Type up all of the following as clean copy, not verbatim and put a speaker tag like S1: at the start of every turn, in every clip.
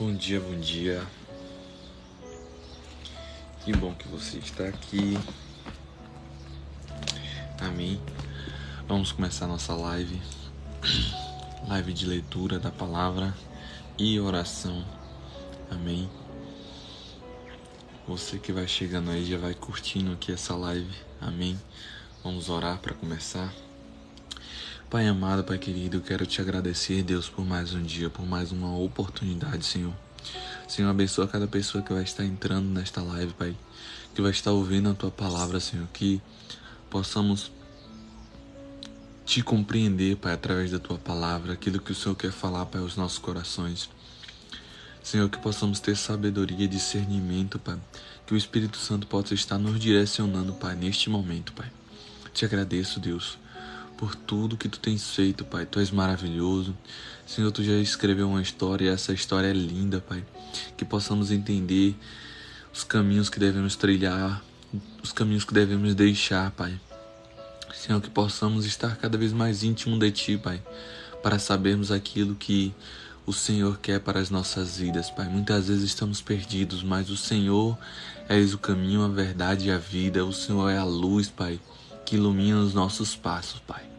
S1: Bom dia, bom dia. Que bom que você está aqui. Amém. Vamos começar nossa live de leitura da palavra e oração. Amém. Você que vai chegando aí já vai curtindo aqui essa live. Amém. Vamos orar para começar. Pai amado, Pai querido, eu quero te agradecer, Deus, por mais um dia, por mais uma oportunidade, Senhor. Senhor, abençoa cada pessoa que vai estar entrando nesta live, Pai, que vai estar ouvindo a Tua palavra, Senhor, que possamos te compreender, Pai, através da Tua palavra, aquilo que o Senhor quer falar, Pai, aos nossos corações. Senhor, que possamos ter sabedoria e discernimento, Pai, que o Espírito Santo possa estar nos direcionando, Pai, neste momento, Pai. Te agradeço, Deus, por tudo que Tu tens feito, Pai. Tu és maravilhoso. Senhor, Tu já escreveu uma história e essa história é linda, Pai. Que possamos entender os caminhos que devemos trilhar, os caminhos que devemos deixar, Pai. Senhor, que possamos estar cada vez mais íntimo de Ti, Pai, para sabermos aquilo que o Senhor quer para as nossas vidas, Pai. Muitas vezes estamos perdidos, mas o Senhor és o caminho, a verdade e a vida. O Senhor é a luz, Pai, que ilumina os nossos passos, Pai.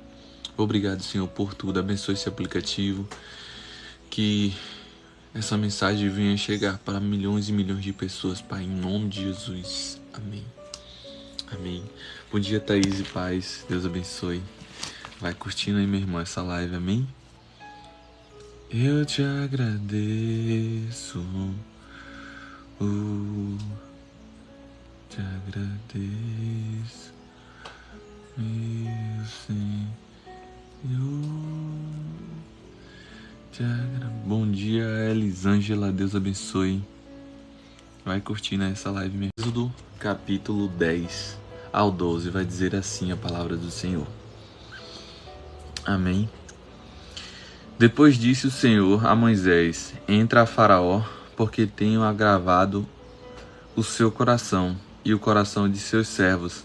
S1: Obrigado, Senhor, por tudo. Abençoe esse aplicativo, que essa mensagem venha chegar para milhões e milhões de pessoas, Pai, em nome de Jesus. Amém. Amém. Bom dia, Thaís e paz. Deus abençoe. Vai curtindo aí, minha irmã, essa live. Amém? Eu te agradeço. Te agradeço, meu Senhor. Bom dia, Elisângela, Deus abençoe. Vai curtindo essa live mesmo. Êxodo capítulo 10 ao 12 vai dizer assim a palavra do Senhor. Amém. Depois disse o Senhor a Moisés: Entra a Faraó, porque tenho agravado o seu coração e o coração de seus servos,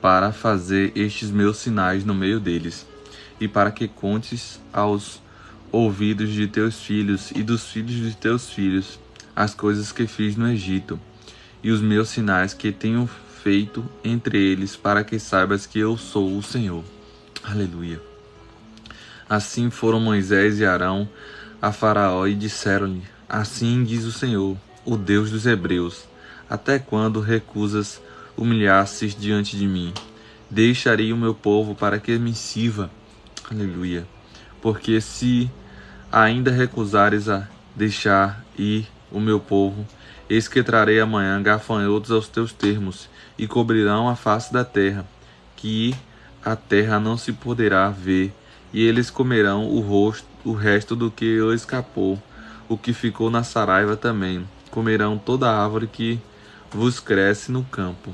S1: para fazer estes meus sinais no meio deles, e para que contes aos ouvidos de teus filhos e dos filhos de teus filhos as coisas que fiz no Egito, e os meus sinais que tenho feito entre eles, para que saibas que eu sou o Senhor. Aleluia. Assim foram Moisés e Arão a Faraó e disseram-lhe: Assim diz o Senhor, o Deus dos Hebreus: Até quando recusas humilhar-se diante de mim? Deixarei o meu povo para que me sirva. Aleluia. Porque se ainda recusares a deixar ir o meu povo, eis que trarei amanhã gafanhotos aos teus termos, e cobrirão a face da terra, que a terra não se poderá ver, e eles comerão o resto do que escapou, o que ficou na saraiva também. Comerão toda a árvore que vos cresce no campo.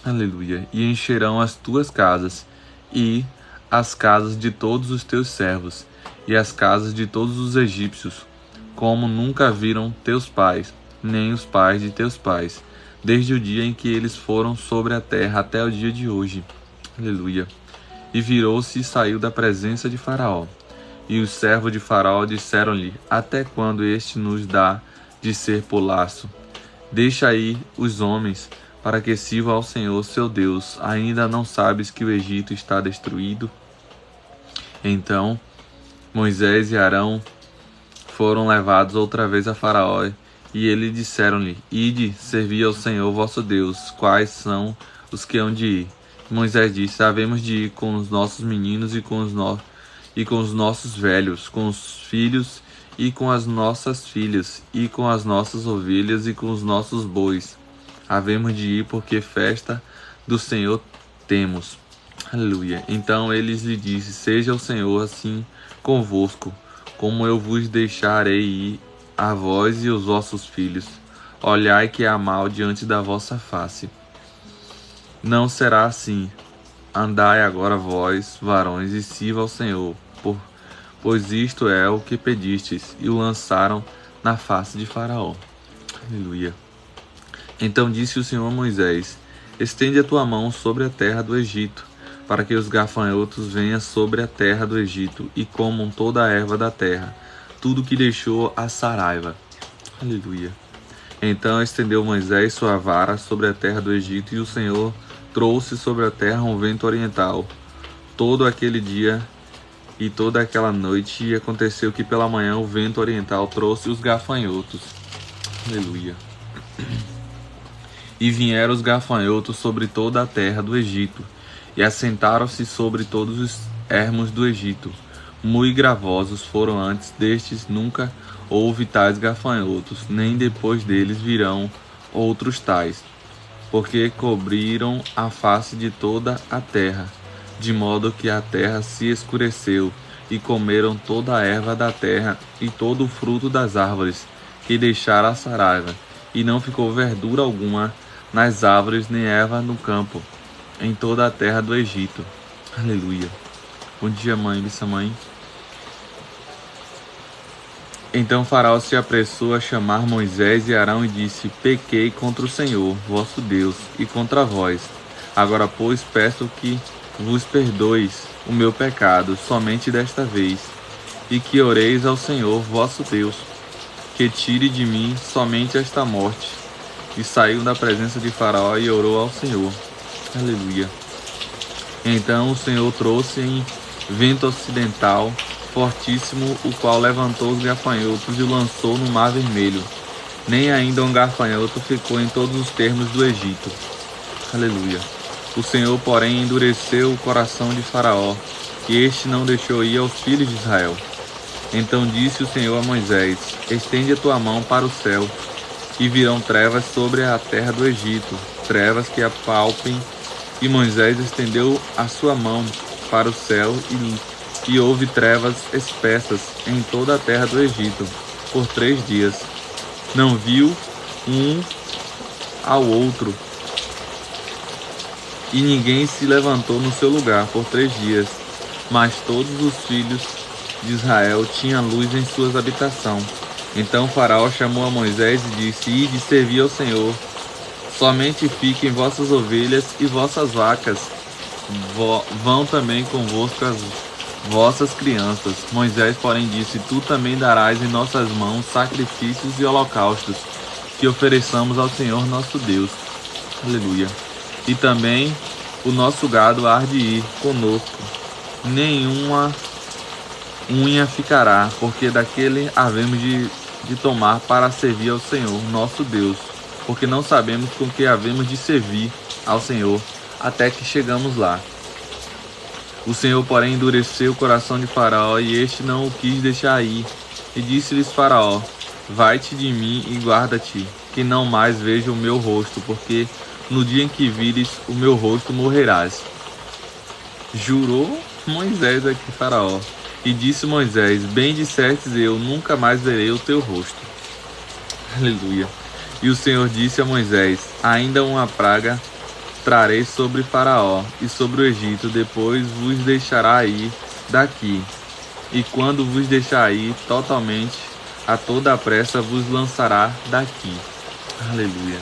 S1: Aleluia. E encherão as tuas casas, e as casas de todos os teus servos, e as casas de todos os egípcios, como nunca viram teus pais, nem os pais de teus pais, desde o dia em que eles foram sobre a terra até o dia de hoje. Aleluia. E virou-se e saiu da presença de Faraó. E os servos de Faraó disseram-lhe: Até quando este nos dá de ser por laço? Deixa aí os homens, para que sirvam ao Senhor seu Deus. Ainda não sabes que o Egito está destruído? Então Moisés e Arão foram levados outra vez a Faraó, e ele disseram-lhe: Ide, servi ao Senhor vosso Deus. Quais são os que hão de ir? Moisés disse: Havemos de ir com os nossos meninos e com os nossos velhos, com os filhos e com as nossas filhas, e com as nossas ovelhas e com os nossos bois. Havemos de ir, porque festa do Senhor temos. Aleluia. Então eles lhe disse: Seja o Senhor assim convosco, como eu vos deixarei ir, a vós e os vossos filhos. Olhai que há mal diante da vossa face. Não será assim. Andai agora vós, varões, e sirva ao Senhor, pois isto é o que pedistes. E o lançaram na face de Faraó. Aleluia. Então disse o Senhor a Moisés: Estende a tua mão sobre a terra do Egito, para que os gafanhotos venham sobre a terra do Egito, e comam toda a erva da terra, tudo que deixou a saraiva. Aleluia. Então estendeu Moisés sua vara sobre a terra do Egito, e o Senhor trouxe sobre a terra um vento oriental todo aquele dia e toda aquela noite, e aconteceu que pela manhã o vento oriental trouxe os gafanhotos. Aleluia. E vieram os gafanhotos sobre toda a terra do Egito, e assentaram-se sobre todos os ermos do Egito. Muito gravosos foram antes destes, nunca houve tais gafanhotos, nem depois deles virão outros tais, porque cobriram a face de toda a terra, de modo que a terra se escureceu, e comeram toda a erva da terra e todo o fruto das árvores, e deixaram a saraiva, e não ficou verdura alguma nas árvores, nem erva no campo, em toda a terra do Egito. Aleluia. Bom dia, mãe, missa mãe. Então Faraó se apressou a chamar Moisés e Arão e disse: Pequei contra o Senhor, vosso Deus, e contra vós. Agora, pois, peço que vos perdoeis o meu pecado somente desta vez, e que oreis ao Senhor, vosso Deus, que tire de mim somente esta morte. E saiu da presença de Faraó e orou ao Senhor. Aleluia. Então o Senhor trouxe em vento ocidental fortíssimo, o qual levantou os gafanhotos e o lançou no mar vermelho. Nem ainda um gafanhoto ficou em todos os termos do Egito. Aleluia. O Senhor, porém, endureceu o coração de Faraó, e este não deixou ir aos filhos de Israel. Então disse o Senhor a Moisés: Estende a tua mão para o céu, e virão trevas sobre a terra do Egito, trevas que apalpem. E Moisés estendeu a sua mão para o céu, e houve trevas espessas em toda a terra do Egito, por 3 dias. Não viu um ao outro, e ninguém se levantou no seu lugar por 3 dias. Mas todos os filhos de Israel tinham luz em suas habitações. Então Faraó chamou a Moisés e disse: Ide servir ao Senhor. Somente fiquem vossas ovelhas e vossas vacas. Vão também convosco as vossas crianças. Moisés, porém, disse: Tu também darás em nossas mãos sacrifícios e holocaustos, que ofereçamos ao Senhor nosso Deus. Aleluia. E também o nosso gado há de ir conosco. Nenhuma unha ficará, porque daquele havemos de tomar para servir ao Senhor nosso Deus, porque não sabemos com que havemos de servir ao Senhor até que chegamos lá. O Senhor, porém, endureceu o coração de Faraó, e este não o quis deixar ir. E disse-lhes Faraó: Vai-te de mim e guarda-te, que não mais veja o meu rosto, porque no dia em que vires o meu rosto morrerás. Jurou Moisés aqui Faraó. E disse Moisés: Bem dissestes, eu nunca mais verei o teu rosto. Aleluia. E o Senhor disse a Moisés: Ainda uma praga trarei sobre Faraó e sobre o Egito, depois vos deixará ir daqui. E quando vos deixar ir totalmente, a toda a pressa vos lançará daqui. Aleluia.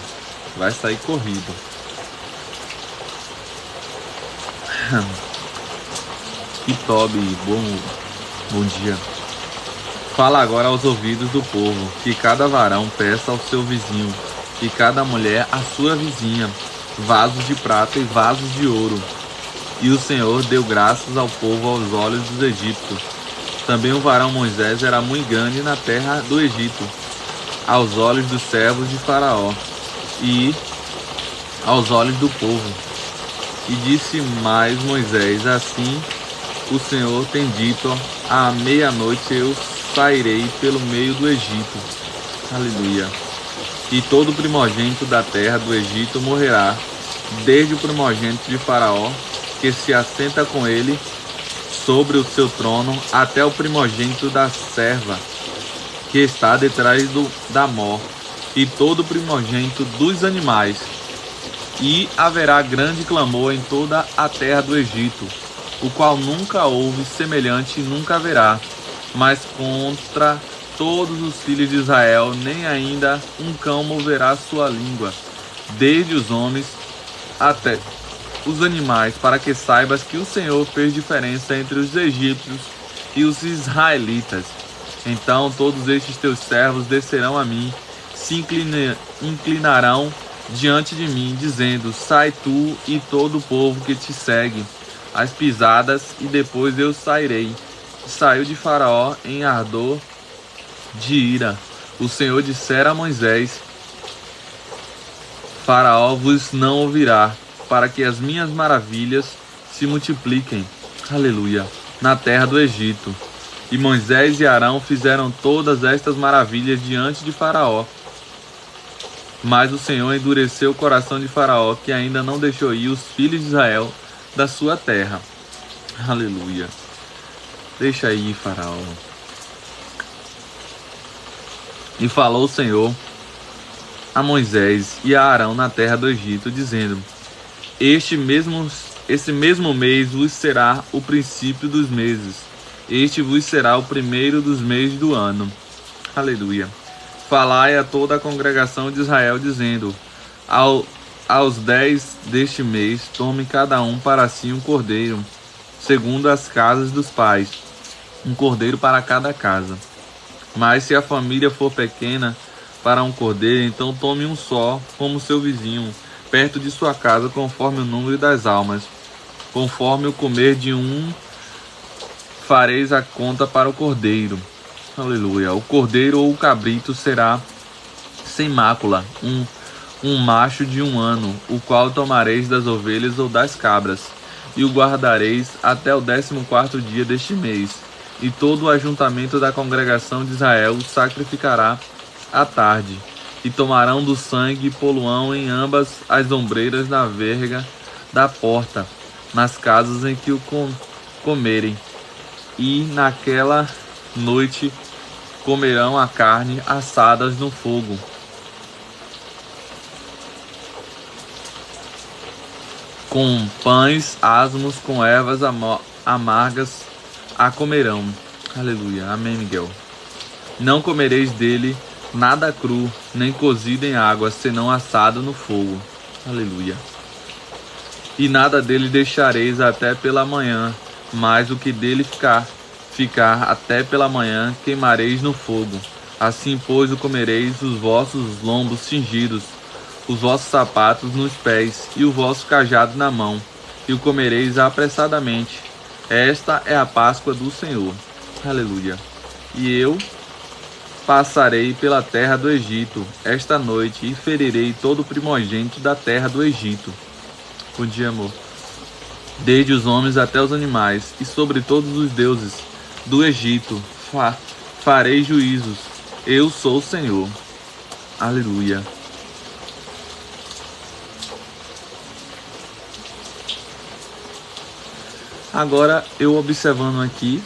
S1: Vai sair corrido. Que Tobi, bom dia. Fala agora aos ouvidos do povo, que cada varão peça ao seu vizinho, e cada mulher à sua vizinha, vasos de prata e vasos de ouro. E o Senhor deu graças ao povo aos olhos dos egípcios. Também o varão Moisés era muito grande na terra do Egito, aos olhos dos servos de Faraó e aos olhos do povo. E disse mais Moisés: Assim o Senhor tem dito: à meia-noite eu sairei pelo meio do Egito. Aleluia. E todo primogênito da terra do Egito morrerá, desde o primogênito de Faraó, que se assenta com ele sobre o seu trono, até o primogênito da serva, que está detrás da mó, e todo primogênito dos animais. E haverá grande clamor em toda a terra do Egito, o qual nunca houve semelhante e nunca haverá, mas contra todos os filhos de Israel, nem ainda um cão moverá sua língua, desde os homens até os animais, para que saibas que o Senhor fez diferença entre os egípcios e os israelitas. Então todos estes teus servos descerão a mim, se inclinarão diante de mim, dizendo: sai tu e todo o povo que te segue às pisadas, e depois eu sairei. Saiu de Faraó em ardor de ira. O Senhor dissera a Moisés: Faraó vos não ouvirá, para que as minhas maravilhas se multipliquem. Aleluia. Na terra do Egito. E Moisés e Arão fizeram todas estas maravilhas diante de Faraó. Mas o Senhor endureceu o coração de Faraó, que ainda não deixou ir os filhos de Israel da sua terra. Aleluia. Deixa aí, Faraó. E falou o Senhor a Moisés e a Arão na terra do Egito, dizendo: esse mesmo mês vos será o princípio dos meses. Este vos será o primeiro dos meses do ano. Aleluia. Falai a toda a congregação de Israel, dizendo: aos 10 deste mês, tome cada um para si um cordeiro, segundo as casas dos pais, um cordeiro para cada casa. Mas se a família for pequena para um cordeiro, então tome um só, como seu vizinho, perto de sua casa, conforme o número das almas. Conforme o comer de um, fareis a conta para o cordeiro. Aleluia. O cordeiro ou o cabrito será sem mácula, um macho de 1 ano, o qual tomareis das ovelhas ou das cabras, e o guardareis até o 14º dia deste mês. E todo o ajuntamento da congregação de Israel o sacrificará à tarde. E tomarão do sangue e poluão em ambas as ombreiras na verga da porta, nas casas em que o comerem. E naquela noite comerão a carne assadas no fogo. Com pães asmos, com ervas amargas a comerão. Aleluia. Amém, Miguel. Não comereis dele nada cru, nem cozido em água, senão assado no fogo. Aleluia. E nada dele deixareis até pela manhã, mas o que dele ficar até pela manhã, queimareis no fogo. Assim, pois, o comereis os vossos lombos cingidos, os vossos sapatos nos pés, e o vosso cajado na mão, e o comereis apressadamente. Esta é a Páscoa do Senhor. Aleluia. E eu passarei pela terra do Egito esta noite, e ferirei todo o primogênito da terra do Egito. Bom dia, amor. Desde os homens até os animais, e sobre todos os deuses do Egito farei juízos. Eu sou o Senhor. Aleluia. Agora, eu observando aqui,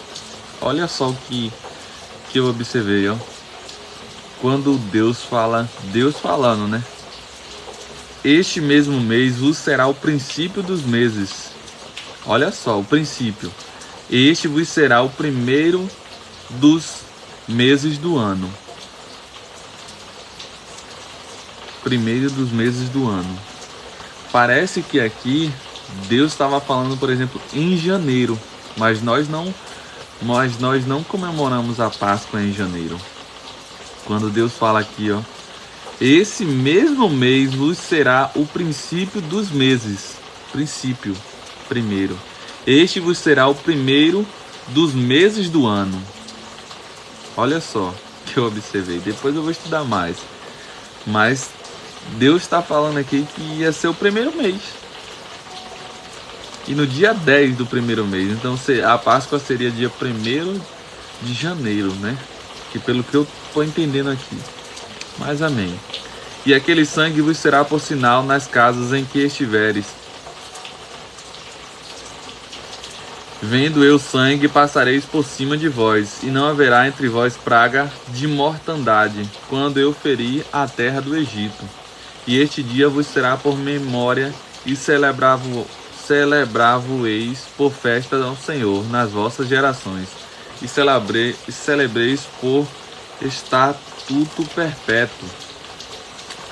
S1: olha só o que eu observei, ó. Quando Deus fala, Deus falando, né? Este mesmo mês vos será o princípio dos meses. Olha só, o princípio. Este vos será o primeiro dos meses do ano. Primeiro dos meses do ano. Parece que aqui Deus estava falando, por exemplo, em janeiro, mas nós não comemoramos a Páscoa em janeiro. Quando Deus fala aqui, ó, esse mesmo mês vos será o princípio dos meses. Princípio, primeiro. Este vos será o primeiro dos meses do ano. Olha só que eu observei. Depois eu vou estudar mais. Mas Deus está falando aqui que ia ser o primeiro mês. E no dia 10 do primeiro mês. Então a Páscoa seria dia 1º de janeiro, né? Que pelo que eu estou entendendo aqui. Mas amém. E aquele sangue vos será por sinal nas casas em que estiveres. Vendo eu sangue, passareis por cima de vós, e não haverá entre vós praga de mortandade, quando eu ferir a terra do Egito. E este dia vos será por memória, e celebravo-eis por festa ao Senhor nas vossas gerações, e celebreis por estatuto perpétuo.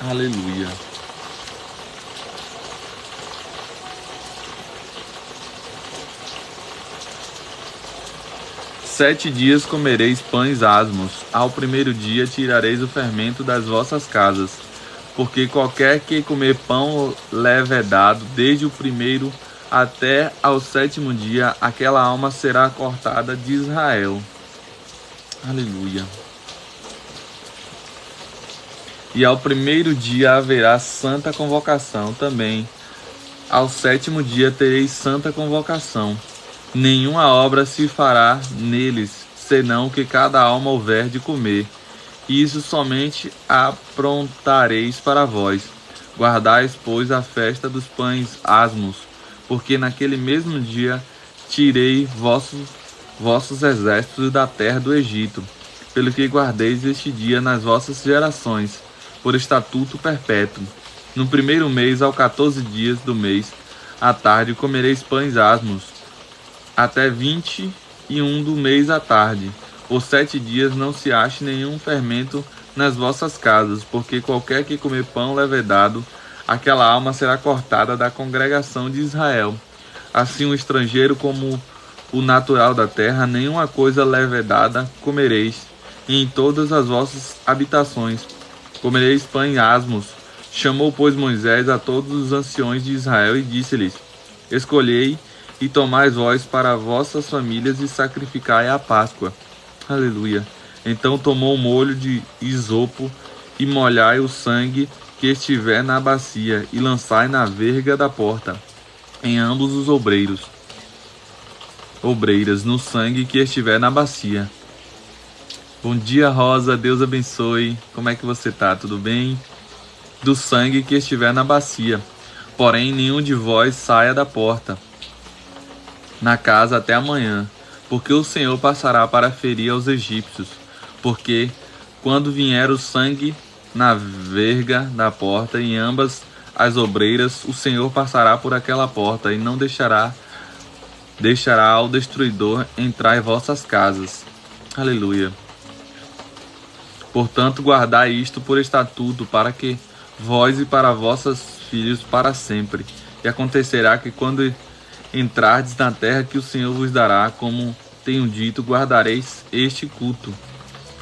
S1: Aleluia. 7 dias comereis pães asmos, ao primeiro dia tirareis o fermento das vossas casas, porque qualquer que comer pão levedado, desde o primeiro até ao 7º dia, aquela alma será cortada de Israel. Aleluia. E ao primeiro dia haverá santa convocação também. Ao 7º dia tereis santa convocação. Nenhuma obra se fará neles, senão que cada alma houver de comer. Isso somente aprontareis para vós. Guardais, pois, a festa dos pães asmos, porque naquele mesmo dia tirei vossos exércitos da terra do Egito, pelo que guardeis este dia nas vossas gerações, por estatuto perpétuo. No primeiro mês, ao 14 dias do mês, à tarde, comereis pães asmos, até 21 do mês à tarde. Por 7 dias não se ache nenhum fermento nas vossas casas, porque qualquer que comer pão levedado, aquela alma será cortada da congregação de Israel. Assim o estrangeiro como o natural da terra, nenhuma coisa levedada comereis, e em todas as vossas habitações comereis pães asmos. Chamou, pois, Moisés a todos os anciões de Israel e disse-lhes: Escolhei e tomai vós para vossas famílias e sacrificai a Páscoa. Aleluia. Então tomou o molho de isopo e molhai o sangue que estiver na bacia e lançai na verga da porta, em ambos os obreiras, no sangue que estiver na bacia. Bom dia, Rosa. Deus abençoe. Como é que você tá? Tudo bem? Do sangue que estiver na bacia. Porém, nenhum de vós saia da porta na casa até amanhã, porque o Senhor passará para ferir aos egípcios. Porque quando vier o sangue na verga da porta e em ambas as obreiras, o Senhor passará por aquela porta e não deixará ao destruidor entrar em vossas casas. Aleluia. Portanto, guardai isto por estatuto, para que vós e para vossos filhos para sempre. E acontecerá que quando entrardes na terra que o Senhor vos dará, como tenho dito, guardareis este culto.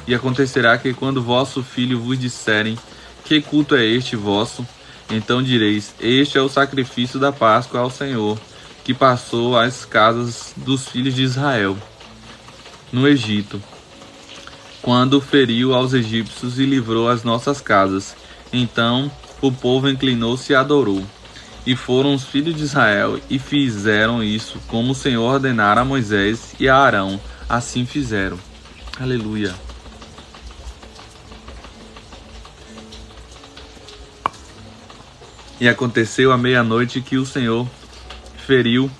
S1: E acontecerá que quando vosso filho vos disserem: que culto é este vosso? Então direis: este é o sacrifício da Páscoa ao Senhor, que passou às casas dos filhos de Israel no Egito, quando feriu aos egípcios e livrou as nossas casas. Então o povo inclinou-se e adorou. E foram os filhos de Israel e fizeram isso, como o Senhor ordenara a Moisés e a Arão. Assim fizeram. Aleluia. E aconteceu à meia-noite que o Senhor feriu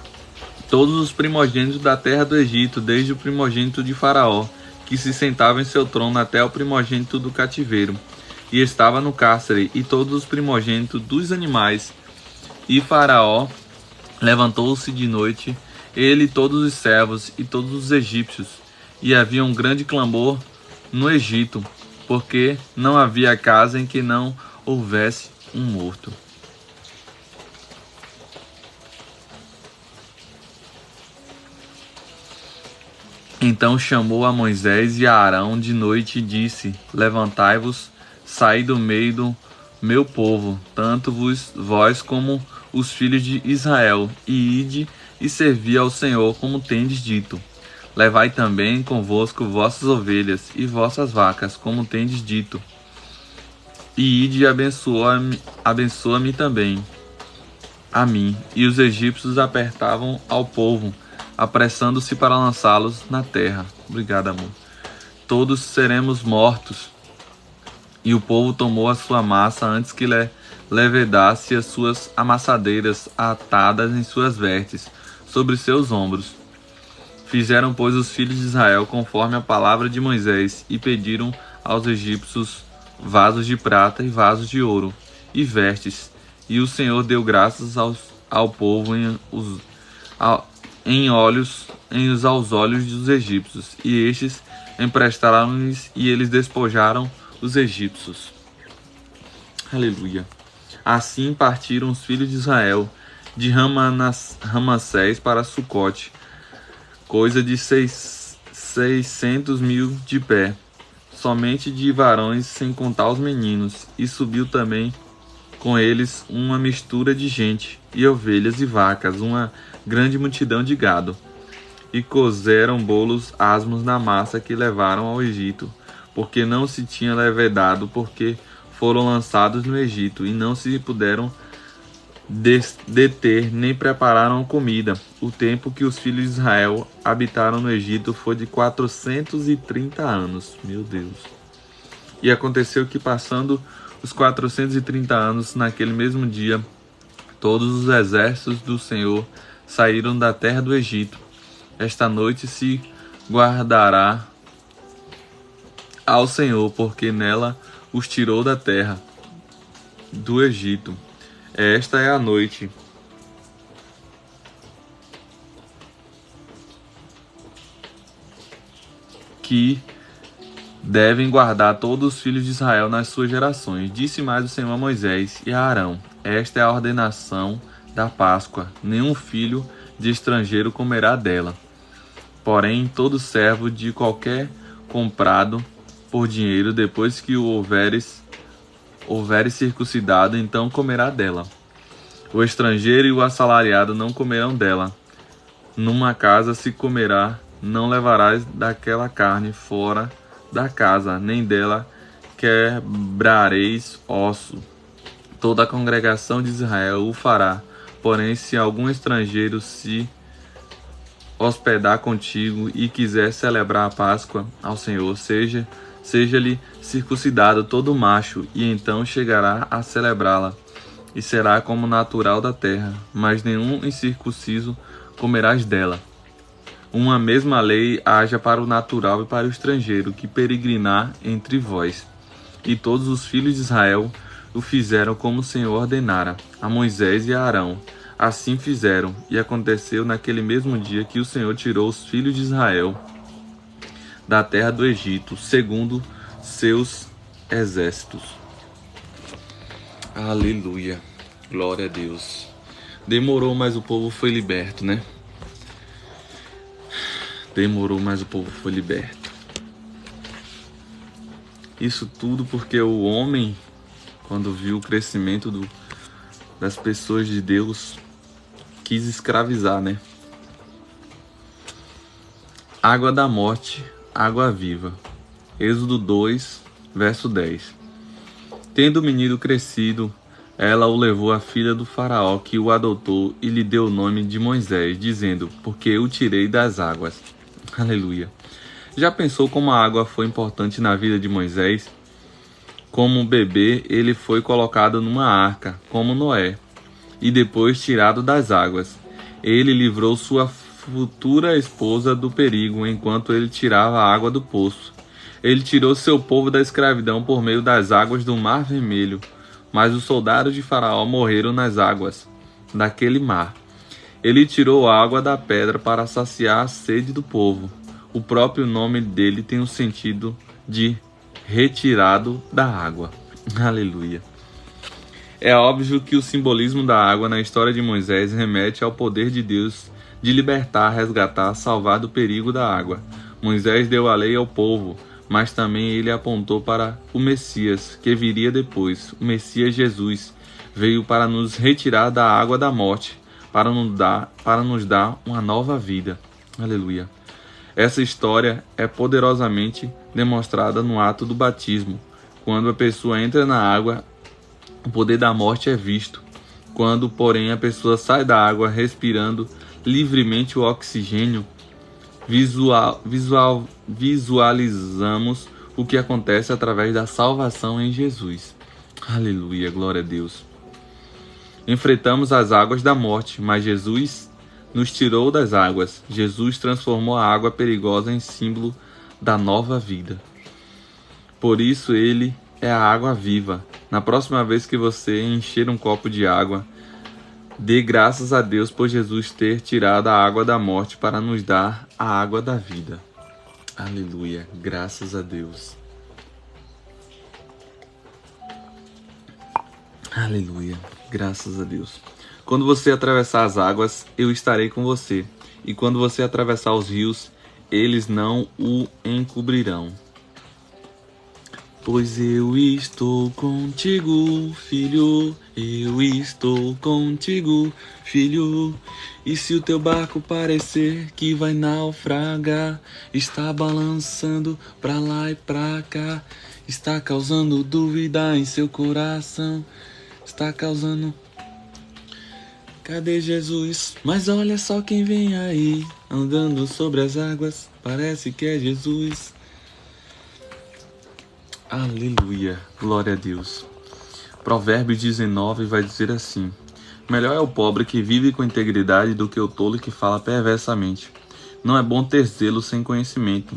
S1: todos os primogênitos da terra do Egito, desde o primogênito de Faraó, que se sentava em seu trono, até o primogênito do cativeiro, e estava no cárcere, e todos os primogênitos dos animais. E Faraó levantou-se de noite, ele e todos os servos e todos os egípcios, e havia um grande clamor no Egito, porque não havia casa em que não houvesse um morto. Então chamou a Moisés e a Arão de noite e disse: Levantai-vos, saí do meio do meu povo, tanto vós como os filhos de Israel, e ide e servi ao Senhor, como tendes dito. Levai também convosco vossas ovelhas e vossas vacas, como tendes dito. E ide e abençoa-me também, a mim. E os egípcios apertavam ao povo, apressando-se para lançá-los na terra. Obrigado, amor. Todos seremos mortos. E o povo tomou a sua massa antes que levedasse as suas amassadeiras atadas em suas vestes, sobre seus ombros. Fizeram, pois, os filhos de Israel conforme a palavra de Moisés, e pediram aos egípcios vasos de prata e vasos de ouro, e vestes. E o Senhor deu graças ao povo aos olhos dos egípcios, e estes emprestaram-lhes, e eles despojaram os egípcios. Aleluia. Assim partiram os filhos de Israel de Ramassés para Sucote, coisa de 600.000 de pé, somente de varões, sem contar os meninos, e subiu também com eles uma mistura de gente, e ovelhas e vacas, uma grande multidão de gado. E cozeram bolos asmos na massa que levaram ao Egito, porque não se tinha levedado, porque foram lançados no Egito, e não se puderam deter, nem prepararam comida. O tempo que os filhos de Israel habitaram no Egito foi de 430 anos. Meu Deus. E aconteceu que, passando os 430 anos, naquele mesmo dia, todos os exércitos do Senhor saíram da terra do Egito. Esta noite se guardará ao Senhor, porque nela os tirou da terra do Egito. Esta é a noite que devem guardar todos os filhos de Israel nas suas gerações. Disse mais o Senhor a Moisés e a Arão: esta é a ordenação da Páscoa. Nenhum filho de estrangeiro comerá dela. Porém, todo servo de qualquer comprado por dinheiro, depois que o houveres circuncidado, então comerá dela. O estrangeiro e o assalariado não comerão dela. Numa casa se comerá, não levarás daquela carne fora da casa, nem dela quebrareis osso. Toda a congregação de Israel o fará. Porém, se algum estrangeiro se hospedar contigo e quiser celebrar a Páscoa ao Senhor, seja-lhe circuncidado todo macho, e então chegará a celebrá-la, e será como natural da terra, mas nenhum incircunciso comerás dela. Uma mesma lei haja para o natural e para o estrangeiro que peregrinar entre vós. E todos os filhos de Israel o fizeram como o Senhor ordenara a Moisés e a Arão. Assim fizeram, e aconteceu naquele mesmo dia que o Senhor tirou os filhos de Israel da terra do Egito, segundo seus exércitos. Aleluia, glória a Deus. Demorou, mas o povo foi liberto, né? Demorou, mas o povo foi liberto. Isso tudo porque o homem, quando viu o crescimento das pessoas de Deus, quis escravizar, né? Água da morte, água viva. Êxodo 2, verso 10. Tendo o menino crescido, ela o levou à filha do faraó, que o adotou, e lhe deu o nome de Moisés, dizendo: porque eu o tirei das águas. Aleluia. Já pensou como a água foi importante na vida de Moisés? Como bebê, ele foi colocado numa arca, como Noé, e depois tirado das águas. Ele livrou sua futura esposa do perigo, enquanto ele tirava a água do poço. Ele tirou seu povo da escravidão por meio das águas do Mar Vermelho, mas os soldados de Faraó morreram nas águas daquele mar. Ele tirou a água da pedra para saciar a sede do povo. O próprio nome dele tem o sentido de retirado da água. Aleluia. É óbvio que o simbolismo da água na história de Moisés remete ao poder de Deus de libertar, resgatar, salvar do perigo da água. Moisés deu a lei ao povo, mas também ele apontou para o Messias, que viria depois. O Messias Jesus veio para nos retirar da água da morte, para nos dar uma nova vida. Aleluia. Essa história é poderosamente demonstrada no ato do batismo. Quando a pessoa entra na água, o poder da morte é visto. Quando, porém, a pessoa sai da água respirando livremente o oxigênio, visualizamos o que acontece através da salvação em Jesus. Aleluia, glória a Deus. Enfrentamos as águas da morte, mas Jesus nos tirou das águas. Jesus transformou a água perigosa em símbolo da nova vida. Por isso ele é a água viva. Na próxima vez que você encher um copo de água, dê graças a Deus por Jesus ter tirado a água da morte para nos dar a água da vida. Aleluia, graças a Deus. Aleluia, graças a Deus. Quando você atravessar as águas, eu estarei com você. E quando você atravessar os rios, eles não o encobrirão. Pois eu estou contigo, filho, eu estou contigo, filho. E se o teu barco parecer que vai naufragar, está balançando pra lá e pra cá, está causando dúvida em seu coração, está causando... Cadê Jesus? Mas olha só quem vem aí, andando sobre as águas, parece que é Jesus. Aleluia, glória a Deus. Provérbios 19 vai dizer assim: melhor é o pobre que vive com integridade do que o tolo que fala perversamente. Não é bom ter zelo sem conhecimento,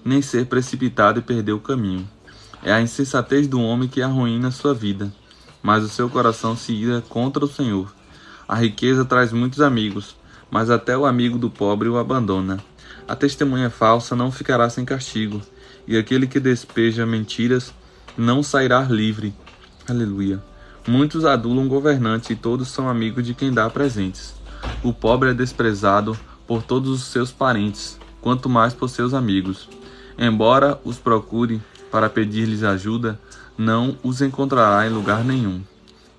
S1: nem ser precipitado e perder o caminho. É a insensatez do homem que arruína sua vida, mas o seu coração se ira contra o Senhor. A riqueza traz muitos amigos, mas até o amigo do pobre o abandona. A testemunha falsa não ficará sem castigo, e aquele que despeja mentiras não sairá livre. Aleluia. Muitos adulam governante e todos são amigos de quem dá presentes. O pobre é desprezado por todos os seus parentes, quanto mais por seus amigos. Embora os procure para pedir-lhes ajuda, não os encontrará em lugar nenhum.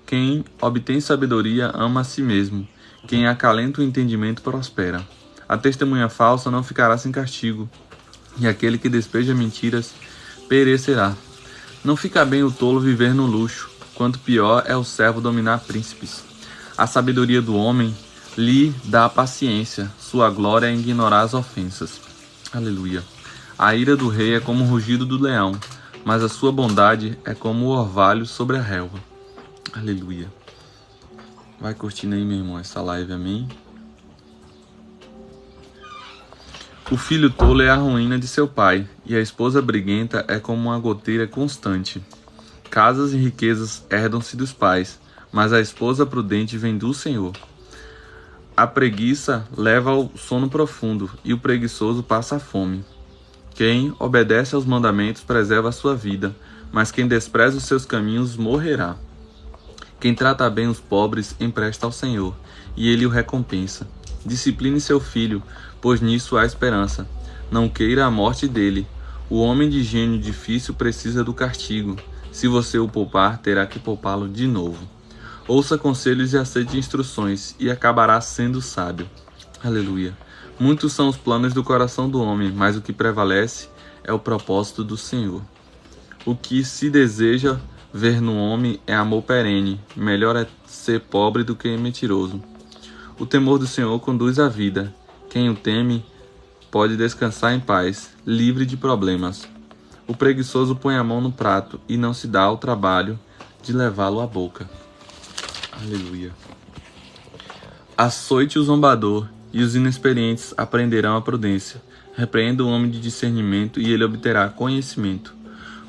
S1: Quem obtém sabedoria ama a si mesmo. Quem acalenta o entendimento prospera. A testemunha falsa não ficará sem castigo, e aquele que despeja mentiras perecerá. Não fica bem o tolo viver no luxo, quanto pior é o servo dominar príncipes. A sabedoria do homem lhe dá paciência, sua glória é ignorar as ofensas. Aleluia. A ira do rei é como o rugido do leão, mas a sua bondade é como o orvalho sobre a relva. Aleluia. Vai curtindo aí, meu irmão, essa live, amém? O filho tolo é a ruína de seu pai, e a esposa briguenta é como uma goteira constante. Casas e riquezas herdam-se dos pais, mas a esposa prudente vem do Senhor. A preguiça leva ao sono profundo, e o preguiçoso passa a fome. Quem obedece aos mandamentos preserva a sua vida, mas quem despreza os seus caminhos morrerá. Quem trata bem os pobres empresta ao Senhor, e ele o recompensa. Discipline seu filho, pois nisso há esperança. Não queira a morte dele. O homem de gênio difícil precisa do castigo. Se você o poupar, terá que poupá-lo de novo. Ouça conselhos e aceite instruções, e acabará sendo sábio. Aleluia. Muitos são os planos do coração do homem, mas o que prevalece é o propósito do Senhor. O que se deseja ver no homem é amor perene. Melhor é ser pobre do que mentiroso. O temor do Senhor conduz à vida. Quem o teme pode descansar em paz, livre de problemas. O preguiçoso põe a mão no prato e não se dá ao trabalho de levá-lo à boca. Aleluia. Açoite o zombador, e os inexperientes aprenderão a prudência. Repreenda o homem de discernimento, e ele obterá conhecimento.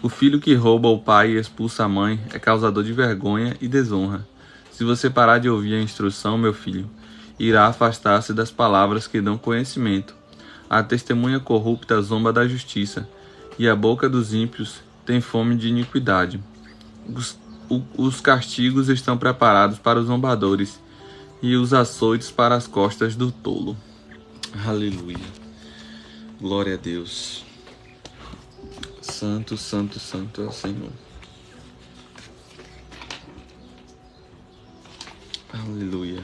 S1: O filho que rouba o pai e expulsa a mãe é causador de vergonha e desonra. Se você parar de ouvir a instrução, meu filho, irá afastar-se das palavras que dão conhecimento. A testemunha corrupta zomba da justiça, e a boca dos ímpios tem fome de iniquidade. Os castigos estão preparados para os zombadores, e os açoites para as costas do tolo. Aleluia. Glória a Deus. Santo, santo, santo é o Senhor. Aleluia.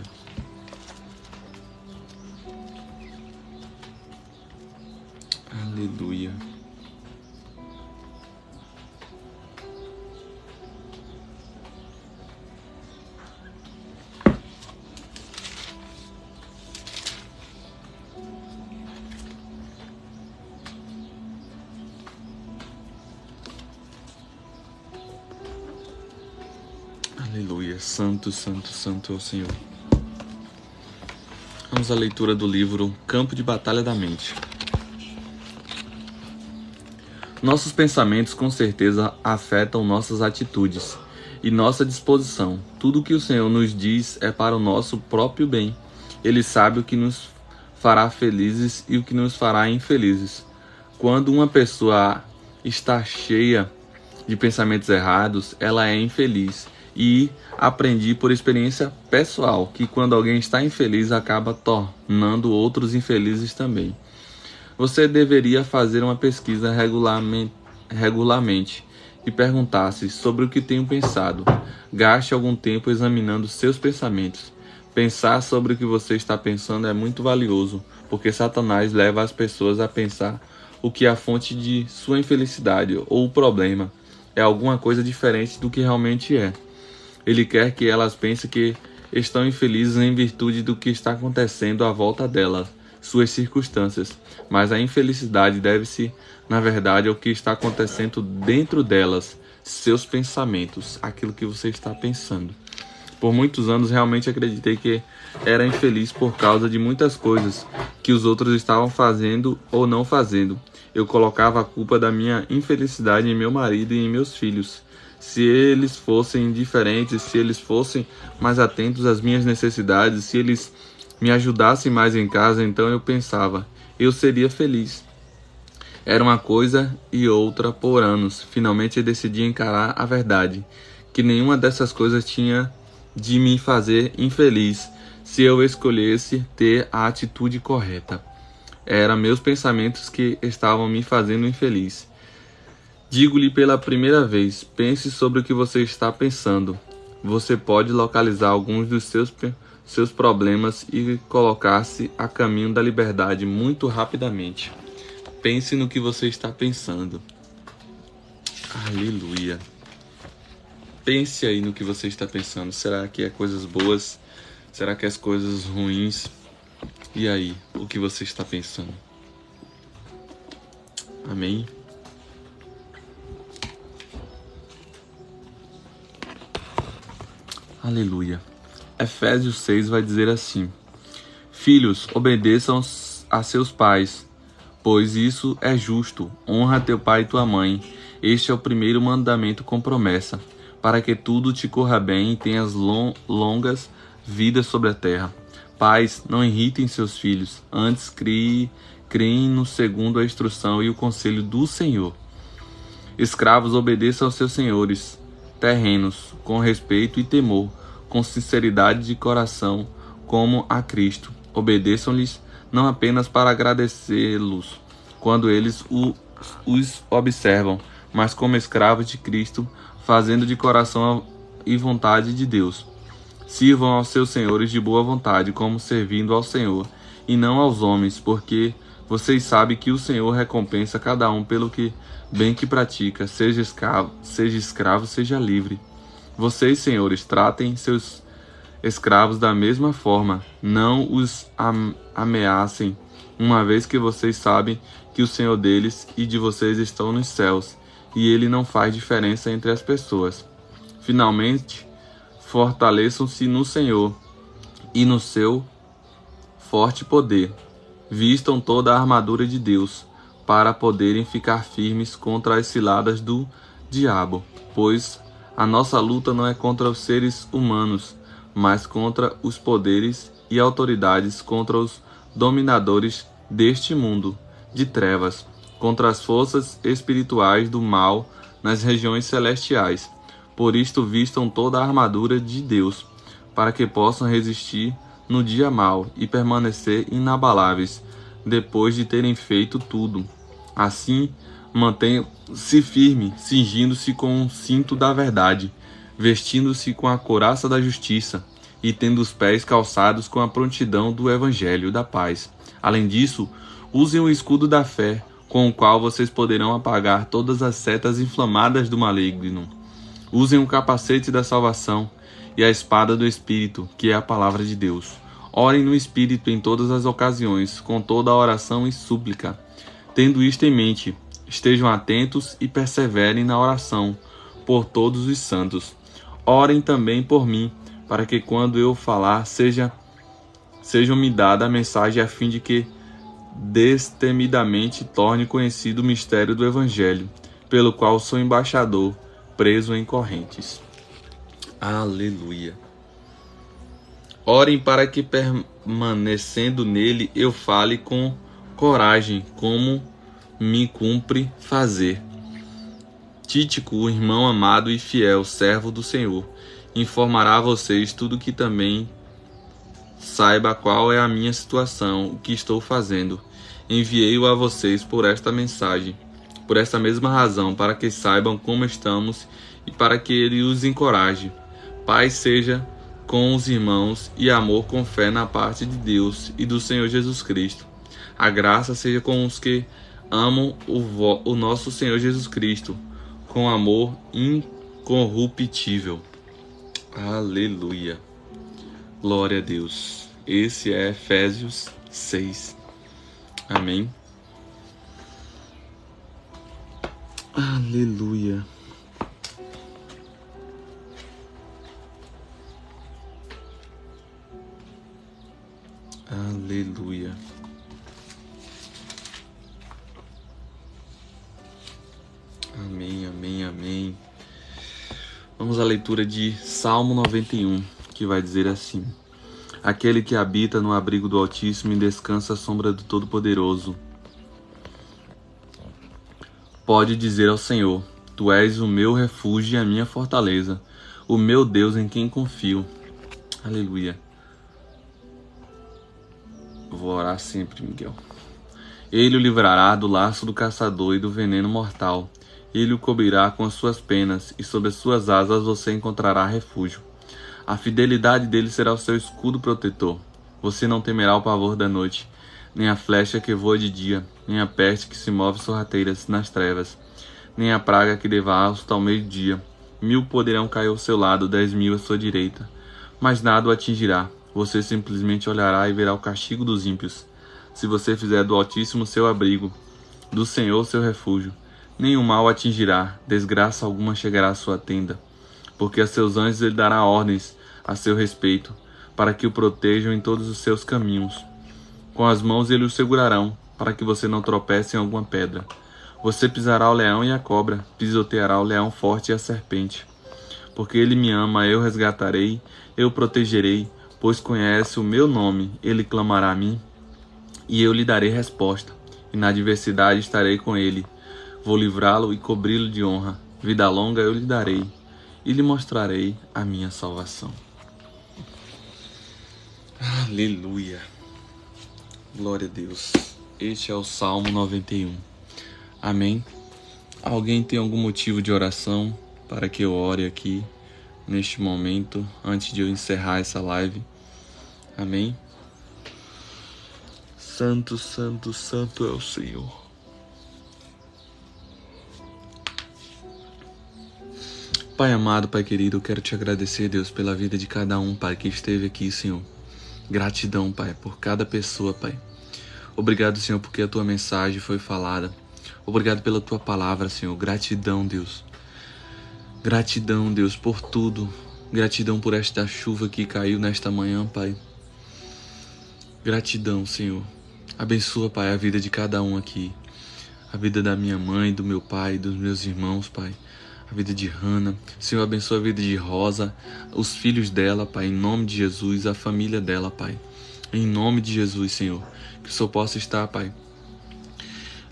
S1: Aleluia. Aleluia. Santo, santo, santo é o Senhor. Vamos à leitura do livro Campo de Batalha da Mente. Nossos pensamentos com certeza afetam nossas atitudes e nossa disposição. Tudo o que o Senhor nos diz é para o nosso próprio bem. Ele sabe o que nos fará felizes e o que nos fará infelizes. Quando uma pessoa está cheia de pensamentos errados, ela é infeliz. E aprendi por experiência pessoal que quando alguém está infeliz, acaba tornando outros infelizes também. Você deveria fazer uma pesquisa regularmente e perguntar-se sobre o que tenho pensado. Gaste algum tempo examinando seus pensamentos. Pensar sobre o que você está pensando é muito valioso, porque Satanás leva as pessoas a pensar o que é a fonte de sua infelicidade ou o problema é alguma coisa diferente do que realmente é. Ele quer que elas pensem que estão infelizes em virtude do que está acontecendo à volta delas, suas circunstâncias, mas a infelicidade deve-se, na verdade, ao que está acontecendo dentro delas, seus pensamentos, aquilo que você está pensando. Por muitos anos realmente acreditei que era infeliz por causa de muitas coisas que os outros estavam fazendo ou não fazendo. Eu colocava a culpa da minha infelicidade em meu marido e em meus filhos. Se eles fossem diferentes, se eles fossem mais atentos às minhas necessidades, se eles me ajudassem mais em casa, então eu pensava, eu seria feliz. Era uma coisa e outra por anos. Finalmente eu decidi encarar a verdade, que nenhuma dessas coisas tinha de me fazer infeliz se eu escolhesse ter a atitude correta. Eram meus pensamentos que estavam me fazendo infeliz. Digo-lhe pela primeira vez, pense sobre o que você está pensando. Você pode localizar alguns dos seus problemas e colocar-se a caminho da liberdade muito rapidamente. Pense no que você está pensando. Aleluia. Pense aí no que você está pensando. Será que é coisas boas? Será que é as coisas ruins? E aí, o que você está pensando? Amém? Aleluia. Efésios 6 vai dizer assim: Filhos, obedeçam a seus pais, pois isso é justo. Honra teu pai e tua mãe. Este é o primeiro mandamento com promessa, para que tudo te corra bem e tenhas longas vidas sobre a terra. Pais, não irritem seus filhos, antes criem no segundo a instrução e o conselho do Senhor. Escravos, obedeçam aos seus senhores terrenos, com respeito e temor, com sinceridade de coração, como a Cristo. Obedeçam-lhes não apenas para agradecê-los quando eles os observam, mas como escravos de Cristo, fazendo de coração e vontade de Deus. Sirvam aos seus senhores de boa vontade, como servindo ao Senhor, e não aos homens, porque vocês sabem que o Senhor recompensa cada um pelo que bem que pratica, seja escravo, seja livre. Vocês, senhores, tratem seus escravos da mesma forma, não os ameacem, uma vez que vocês sabem que o Senhor deles e de vocês estão nos céus, e ele não faz diferença entre as pessoas. Finalmente, fortaleçam-se no Senhor e no seu forte poder. Vistam toda a armadura de Deus, para poderem ficar firmes contra as ciladas do diabo, pois a nossa luta não é contra os seres humanos, mas contra os poderes e autoridades, contra os dominadores deste mundo de trevas, contra as forças espirituais do mal nas regiões celestiais. Por isto vistam toda a armadura de Deus, para que possam resistir no dia mau e permanecer inabaláveis, depois de terem feito tudo. Assim, mantenham-se firme, cingindo-se com o cinto da verdade, vestindo-se com a couraça da justiça e tendo os pés calçados com a prontidão do evangelho da paz. Além disso, usem o escudo da fé, com o qual vocês poderão apagar todas as setas inflamadas do maligno. Usem o capacete da salvação e a espada do Espírito, que é a palavra de Deus. Orem no Espírito em todas as ocasiões, com toda a oração e súplica. Tendo isto em mente, estejam atentos e perseverem na oração por todos os santos. Orem também por mim, para que quando eu falar, sejam-me dada a mensagem a fim de que destemidamente torne conhecido o mistério do Evangelho, pelo qual sou embaixador, preso em correntes. Aleluia. Orem para que, permanecendo nele, eu fale com coragem, como me cumpre fazer. Tíquico, o irmão amado e fiel, servo do Senhor, informará a vocês tudo que também saiba qual é a minha situação, o que estou fazendo. Enviei-o a vocês por esta mensagem, por esta mesma razão, para que saibam como estamos e para que ele os encoraje. Paz seja com os irmãos e amor com fé na parte de Deus e do Senhor Jesus Cristo. A graça seja com os que amam o nosso Senhor Jesus Cristo, com amor incorruptível. Aleluia. Glória a Deus. Esse é Efésios 6. Amém. Aleluia. Aleluia. Amém, amém, amém. Vamos à leitura de Salmo 91, que vai dizer assim: Aquele que habita no abrigo do Altíssimo e descansa à sombra do Todo-Poderoso, pode dizer ao Senhor: Tu és o meu refúgio e a minha fortaleza, o meu Deus em quem confio. Aleluia. Vou orar sempre, Miguel. Ele o livrará do laço do caçador e do veneno mortal. Ele o cobrirá com as suas penas, e sob as suas asas você encontrará refúgio. A fidelidade dele será o seu escudo protetor. Você não temerá o pavor da noite, nem a flecha que voa de dia, nem a peste que se move sorrateiras nas trevas, nem a praga que devasta ao meio-dia. 1000 poderão cair ao seu lado, 10.000 à sua direita, mas nada o atingirá. Você simplesmente olhará e verá o castigo dos ímpios. Se você fizer do Altíssimo seu abrigo, do Senhor seu refúgio, nenhum mal atingirá, desgraça alguma chegará à sua tenda, porque a seus anjos ele dará ordens a seu respeito, para que o protejam em todos os seus caminhos. Com as mãos eles o segurarão, para que você não tropece em alguma pedra. Você pisará o leão e a cobra, pisoteará o leão forte e a serpente. Porque ele me ama, eu resgatarei, eu o protegerei, pois conhece o meu nome. Ele clamará a mim, e eu lhe darei resposta, e na adversidade estarei com ele. Vou livrá-lo e cobri-lo de honra. Vida longa eu lhe darei, e lhe mostrarei a minha salvação. Aleluia. Glória a Deus. Este é o Salmo 91. Amém. Alguém tem algum motivo de oração para que eu ore aqui neste momento, antes de eu encerrar essa live? Amém. Santo, santo, santo é o Senhor. Pai amado, Pai querido, eu quero te agradecer, Deus, pela vida de cada um, Pai, que esteve aqui, Senhor. Gratidão, Pai, por cada pessoa, Pai. Obrigado, Senhor, porque a tua mensagem foi falada. Obrigado pela tua palavra, Senhor. Gratidão, Deus. Gratidão, Deus, por tudo. Gratidão por esta chuva que caiu nesta manhã, Pai. Gratidão, Senhor. Abençoa, Pai, a vida de cada um aqui. A vida da minha mãe, do meu pai, dos meus irmãos, Pai. A vida de Hannah. Senhor, abençoa a vida de Rosa, os filhos dela, Pai, em nome de Jesus, a família dela, Pai. Em nome de Jesus, Senhor. Que o Senhor possa estar, Pai,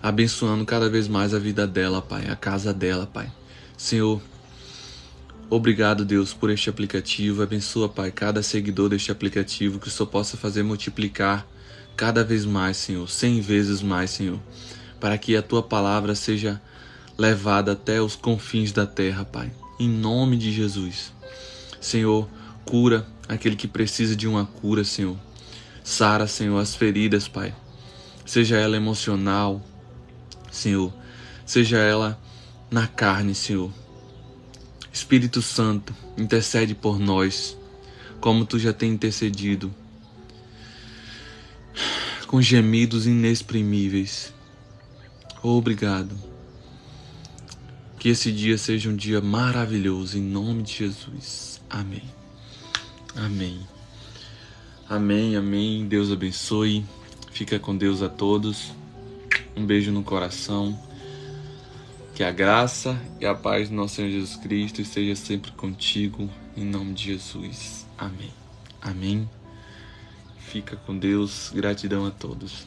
S1: abençoando cada vez mais a vida dela, Pai, a casa dela, Pai. Senhor, obrigado, Deus, por este aplicativo. Abençoa, Pai, cada seguidor deste aplicativo, que o Senhor possa fazer multiplicar cada vez mais, Senhor, 100 vezes mais, Senhor, para que a tua palavra seja levada até os confins da terra, Pai, em nome de Jesus. Senhor, cura aquele que precisa de uma cura, Senhor. Sara, Senhor, as feridas, Pai, seja ela emocional, Senhor, seja ela na carne, Senhor. Espírito Santo, intercede por nós, como tu já tem intercedido, com gemidos inexprimíveis. Obrigado. Que esse dia seja um dia maravilhoso, em nome de Jesus. Amém. Amém. Amém, amém. Deus abençoe. Fica com Deus a todos. Um beijo no coração. Que a graça e a paz do nosso Senhor Jesus Cristo esteja sempre contigo, em nome de Jesus. Amém. Amém. Fica com Deus. Gratidão a todos.